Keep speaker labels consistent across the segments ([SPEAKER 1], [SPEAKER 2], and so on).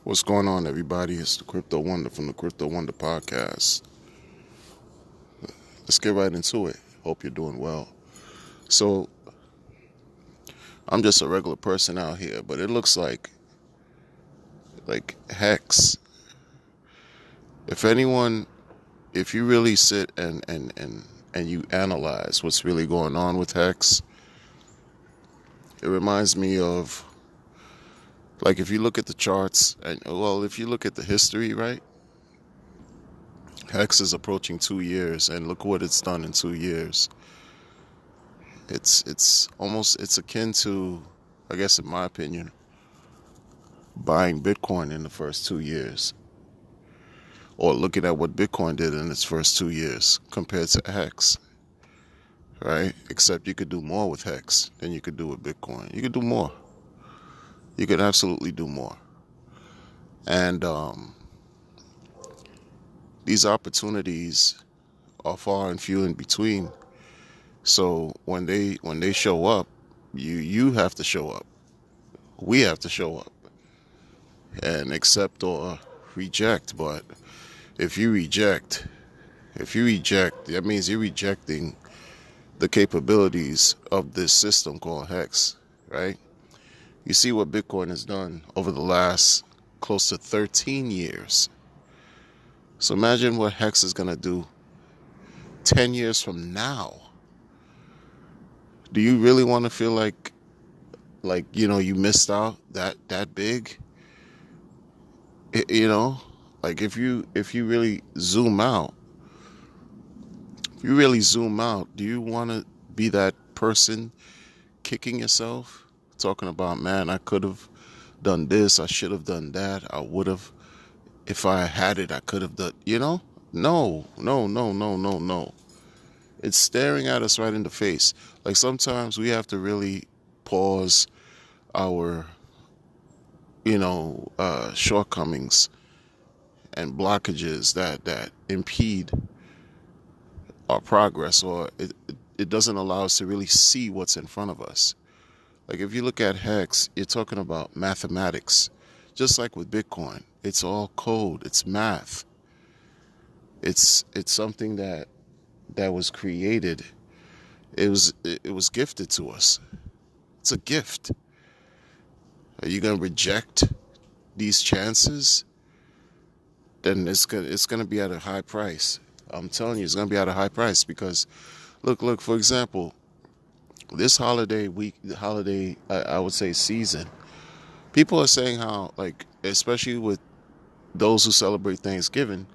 [SPEAKER 1] What's going on, everybody? It's the Crypto Wonder from the Crypto Wonder podcast. Let's get right into it. Hope you're doing well. So, I'm just a regular person out here, but it looks like Hex. If anyone, if you really sit and you analyze what's really going on with Hex, it reminds me of, like, if you look at the charts and if you look at the history, right? Hex is approaching 2 years, and look what it's done in 2 years. It's akin to, I guess in my opinion, buying Bitcoin in the first 2 years, or looking at what Bitcoin did in its first 2 years compared to Hex, right? Except you could do more with Hex than you could do with Bitcoin. You could do more. You could absolutely do more. And these opportunities are far and few in between. So when they show up, you have to show up. We have to show up and accept or reject. But if you reject, that means you're rejecting the capabilities of this system called Hex, right? You see what Bitcoin has done over the last close to 13 years. So imagine what Hex is going to do 10 years from now. Do you really want to feel like you missed out that big? Like if you really zoom out, do you want to be that person kicking yourself, talking about, man, I could have done this, I should have done that, I would have, if I had it, I could have done, No, no, no, no, no, no. It's staring at us right in the face. Like sometimes we have to really pause our, shortcomings and blockages that impede our progress, or it doesn't allow us to really see what's in front of us. Like if you look at Hex, you're talking about mathematics. Just like with Bitcoin, it's all code, it's math. It's something that was created. It was gifted to us. It's a gift. Are you going to reject these chances? Then it's gonna be at a high price. I'm telling you, it's gonna be at a high price because, look. For example, this holiday week, I would say season, people are saying how, like, especially with those who celebrate Thanksgiving,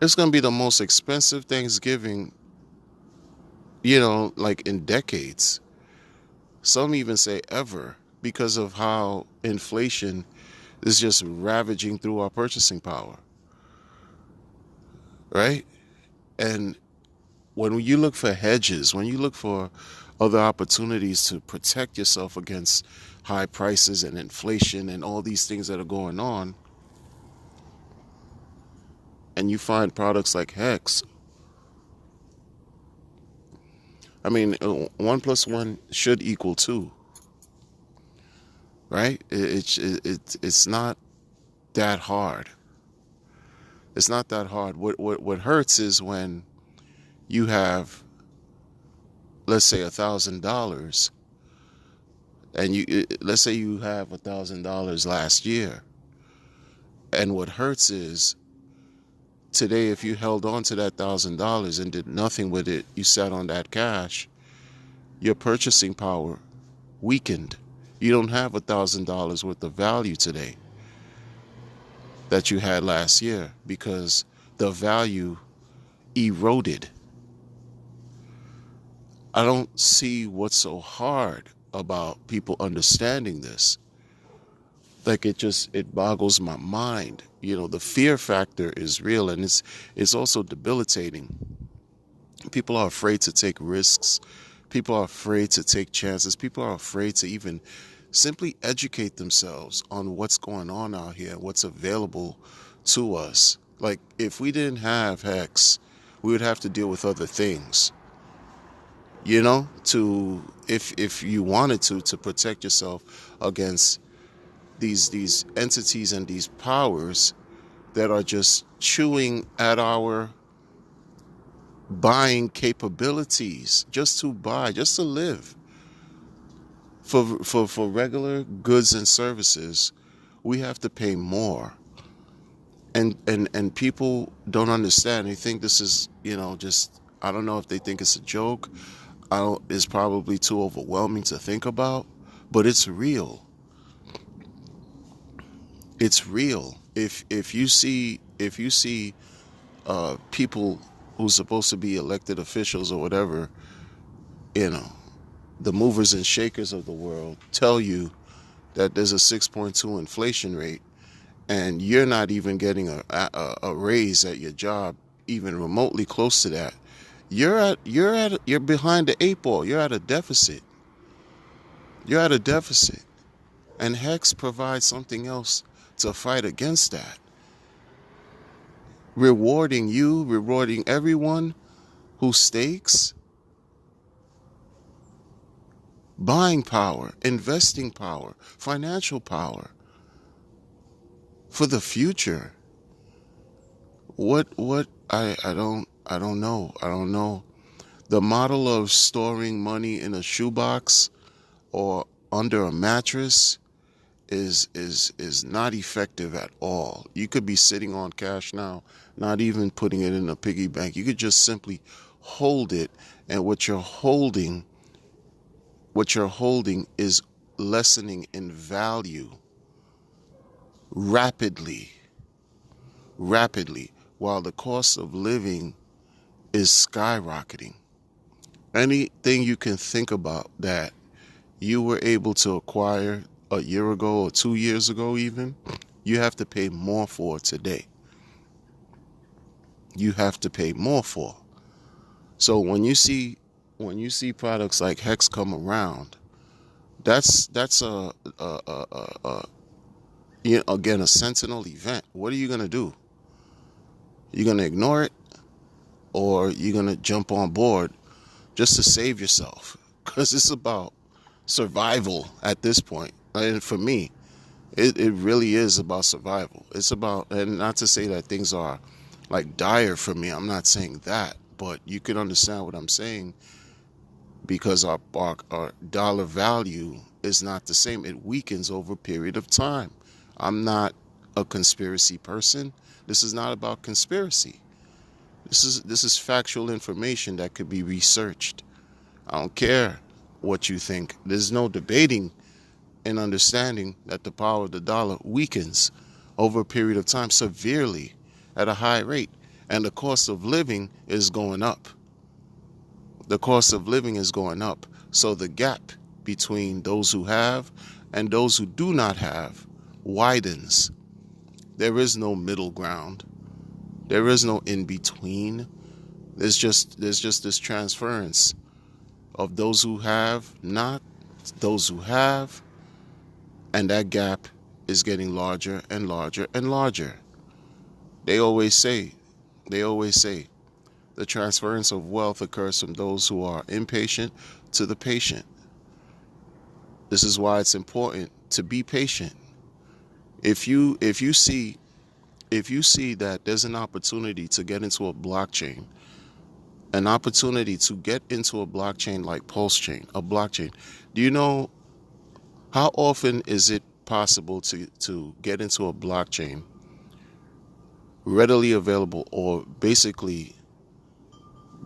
[SPEAKER 1] it's gonna be the most expensive Thanksgiving, like in decades. Some even say ever, because of how inflation is just ravaging through our purchasing power, right? And when you look for hedges, when you look for other opportunities to protect yourself against high prices and inflation and all these things that are going on, and you find products like Hex, I mean, 1 plus 1 should equal 2, right? It's not that hard. It's not that hard. What hurts is when you have, let's say, $1,000, and let's say you have $1,000 last year, and what hurts is today, if you held on to that $1,000 and did nothing with it, you sat on that cash, your purchasing power weakened. You don't have $1,000 worth of value today that you had last year because the value eroded. I don't see what's so hard about people understanding this. Like it boggles my mind. The fear factor is real, and it's also debilitating. People are afraid to take risks. People are afraid to take chances. People are afraid to even simply educate themselves on what's going on out here, what's available to us. Like if we didn't have Hex, we would have to deal with other things. To if you wanted to protect yourself against these entities and these powers that are just chewing at our buying capabilities, just to buy, just to live. For regular goods and services, we have to pay more. And people don't understand. They think this is, just, I don't know if they think it's a joke. It's probably too overwhelming to think about, but it's real. It's real. If you see people who's supposed to be elected officials or whatever, you know, the movers and shakers of the world tell you that there's a 6.2 inflation rate, and you're not even getting a raise at your job, even remotely close to that. You're behind the eight ball. You're at a deficit. You're at a deficit, and Hex provides something else to fight against that. Rewarding everyone who stakes buying power, investing power, financial power for the future. What I don't know. I don't know. The model of storing money in a shoebox or under a mattress is not effective at all. You could be sitting on cash now, not even putting it in a piggy bank. You could just simply hold it, and what you're holding is lessening in value rapidly, while the cost of living is skyrocketing. Anything you can think about that you were able to acquire a year ago or 2 years ago even, you have to pay more for today. You have to pay more for. So when you see products like Hex come around, that's again a sentinel event. What are you gonna do? You're gonna ignore it, or you're gonna jump on board just to save yourself? Because it's about survival at this point. And for me, it really is about survival. It's about, and not to say that things are like dire for me. I'm not saying that, but you can understand what I'm saying, because our dollar value is not the same. It weakens over a period of time. I'm not a conspiracy person. This is not about conspiracy. This is factual information that could be researched. I don't care what you think. There's no debating and understanding that the power of the dollar weakens over a period of time severely at a high rate, and the cost of living is going up. The cost of living is going up. So the gap between those who have and those who do not have widens. There is no middle ground. There is no in between. There's just this transference of those who have, not those who have, and that gap is getting larger and larger and larger. They always say, the transference of wealth occurs from those who are impatient to the patient. This is why it's important to be patient. If you see that there's an opportunity to get into a blockchain, an opportunity to get into a blockchain like PulseChain, a blockchain, do you know how often is it possible to get into a blockchain readily available, or basically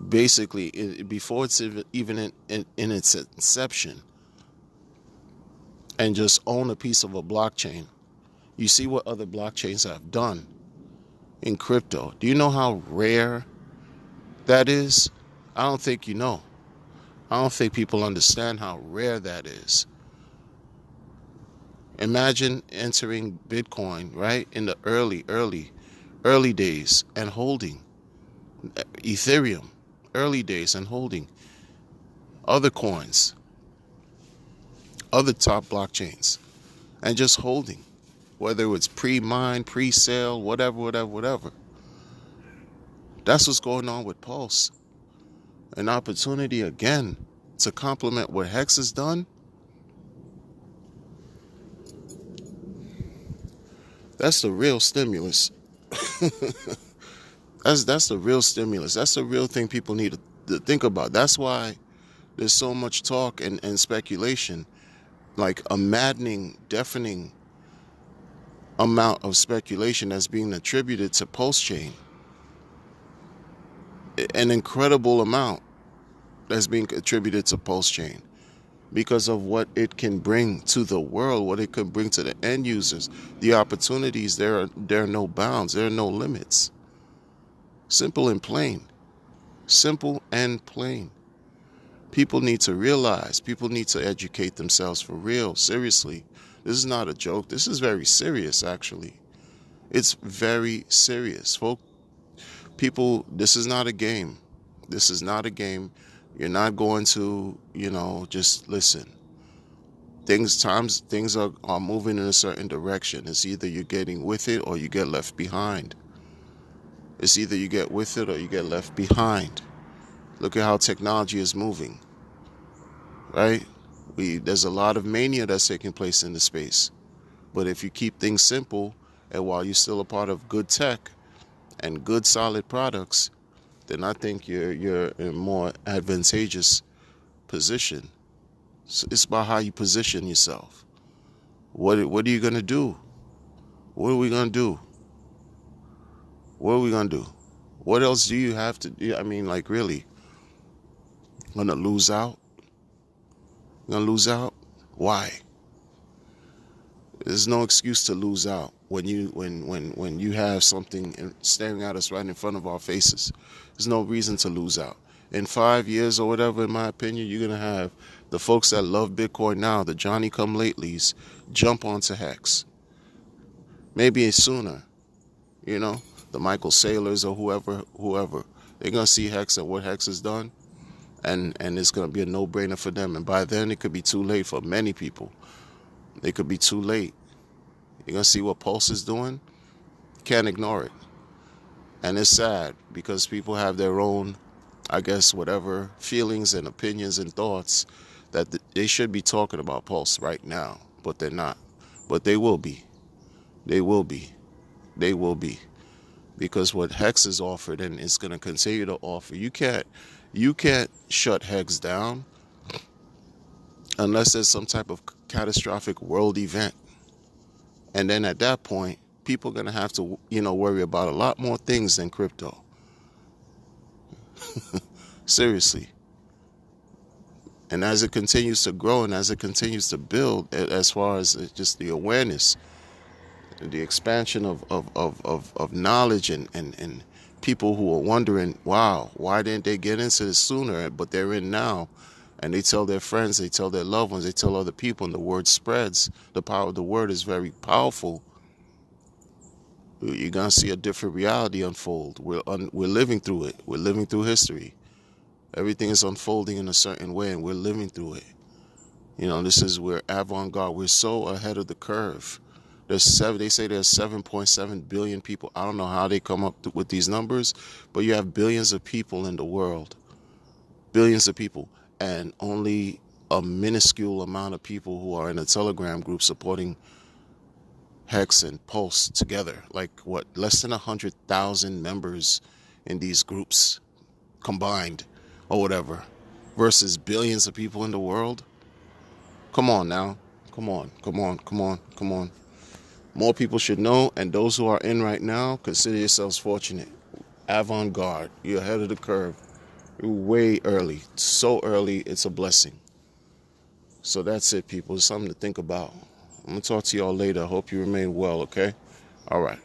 [SPEAKER 1] before it's even in its inception, and just own a piece of a blockchain? You see what other blockchains have done in crypto. Do you know how rare that is? I don't think you know. I don't think people understand how rare that is. Imagine entering Bitcoin, right, in the early days, and holding Ethereum, early days, and holding other coins, other top blockchains, and just holding, whether it's pre-mine, pre-sale, whatever. That's what's going on with Pulse. An opportunity again to complement what Hex has done. That's the real stimulus. That's the real stimulus. That's the real thing people need to think about. That's why there's so much talk and speculation, like a maddening, deafening amount of speculation that's being attributed to PulseChain. An incredible amount that's being attributed to PulseChain because of what it can bring to the world, what it can bring to the end users, the opportunities. There are no bounds, there are no limits. Simple and plain. Simple and plain. People need to realize, people need to educate themselves for real, seriously. This is not a joke. This is very serious, actually. It's very serious, folks. People, this is not a game. This is not a game. You're not going to, just listen. Things are moving in a certain direction. It's either you're getting with it or you get left behind. It's either you get with it or you get left behind. Look at how technology is moving, right? There's a lot of mania that's taking place in the space. But if you keep things simple, and while you're still a part of good tech and good solid products, then I think you're in a more advantageous position. So it's about how you position yourself. What are you gonna do? What are we gonna do? What are we gonna do? What else do you have to do? I mean, like, really? Gonna lose out? Gonna lose out? Why? There's no excuse to lose out when you have something staring at us right in front of our faces. There's no reason to lose out. In 5 years or whatever, in my opinion, you're gonna have the folks that love Bitcoin now, the Johnny-come-latelys, jump onto Hex. Maybe sooner, the Michael Saylors or whoever. They're gonna see Hex and what Hex has done, and it's gonna be a no-brainer for them. And by then, it could be too late for many people. It could be too late. You're gonna see what Pulse is doing. Can't ignore it. And it's sad because people have their own, I guess, whatever feelings and opinions and thoughts that they should be talking about Pulse right now, but they're not. But they will be. They will be. They will be. Because what Hex has offered and it's going to continue to offer, you can't shut Hex down unless there's some type of catastrophic world event. And then at that point, people are going to have to, worry about a lot more things than crypto. Seriously. And as it continues to grow and as it continues to build, as far as just the awareness, the expansion of knowledge and people who are wondering, wow, why didn't they get into this sooner? But they're in now. And they tell their friends, they tell their loved ones, they tell other people, and the word spreads. The power of the word is very powerful. You're going to see a different reality unfold. We're living through it. We're living through history. Everything is unfolding in a certain way, and we're living through it. This is where Avant-Garde, we're so ahead of the curve. They say there's 7.7 billion people. I don't know how they come up with these numbers, but you have billions of people in the world. Billions of people. And only a minuscule amount of people who are in a Telegram group supporting Hex and Pulse together. Like, less than 100,000 members in these groups combined or whatever, versus billions of people in the world. Come on now. Come on. More people should know, and those who are in right now, consider yourselves fortunate. Avant-Garde, you're ahead of the curve. You're way early. So early, it's a blessing. So that's it, people. It's something to think about. I'm going to talk to y'all later. I hope you remain well, okay? All right.